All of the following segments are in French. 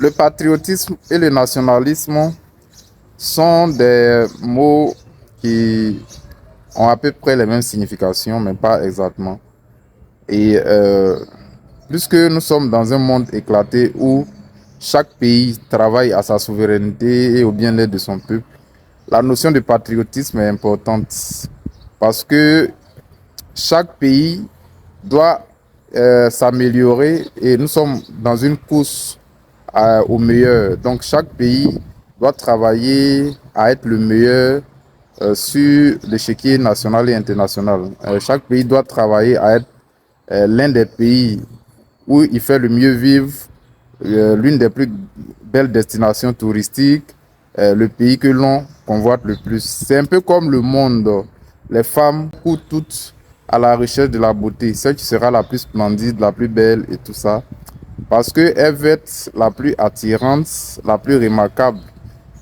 Le patriotisme et le nationalisme sont des mots qui ont à peu près les mêmes significations, mais pas exactement. Et puisque nous sommes dans un monde éclaté où chaque pays travaille à sa souveraineté et au bien-être de son peuple, la notion de patriotisme est importante parce que chaque pays doit s'améliorer et nous sommes dans une course au meilleur. Donc chaque pays doit travailler à être le meilleur sur l'échiquier national et international. Chaque pays doit travailler à être l'un des pays où il fait le mieux vivre, l'une des plus belles destinations touristiques, le pays que l'on convoite le plus. C'est un peu comme le monde. Les femmes courent toutes à la recherche de la beauté, celle qui sera la plus splendide, la plus belle et tout ça. Parce qu'elle veut être la plus attirante, la plus remarquable,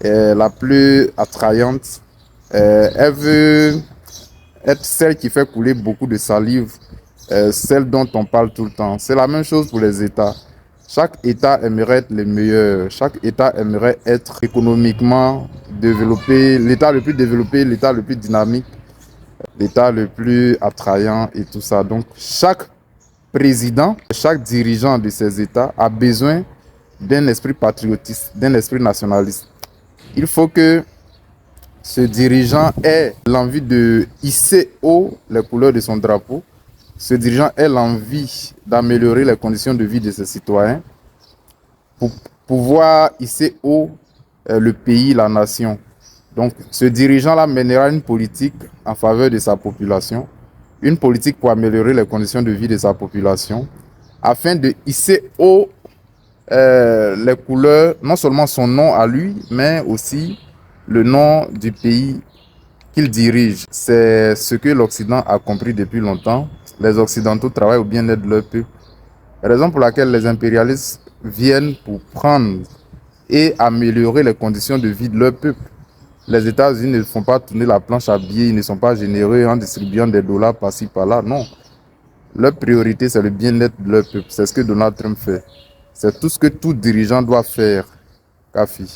la plus attrayante. Elle veut être celle qui fait couler beaucoup de salive, celle dont on parle tout le temps. C'est la même chose pour les États. Chaque État aimerait être le meilleur. Chaque État aimerait être économiquement développé, l'État le plus développé, l'État le plus dynamique, l'État le plus attrayant et tout ça. Donc, chaque président, chaque dirigeant de ces États a besoin d'un esprit patriotiste, d'un esprit nationaliste. Il faut que ce dirigeant ait l'envie de hisser haut les couleurs de son drapeau. Ce dirigeant ait l'envie d'améliorer les conditions de vie de ses citoyens pour pouvoir hisser haut le pays, la nation. Donc, ce dirigeant-là mènera une politique en faveur de sa population, une politique pour améliorer les conditions de vie de sa population, afin de hisser haut les couleurs, non seulement son nom à lui, mais aussi le nom du pays qu'il dirige. C'est ce que l'Occident a compris depuis longtemps. Les Occidentaux travaillent au bien-être de leur peuple. Raison pour laquelle les impérialistes viennent pour prendre et améliorer les conditions de vie de leur peuple. Les États-Unis ne font pas tourner la planche à billets, ils ne sont pas généreux en distribuant des dollars par-ci par-là. Non. Leur priorité, c'est le bien-être de leur peuple. C'est ce que Donald Trump fait. C'est tout ce que tout dirigeant doit faire, Kafi.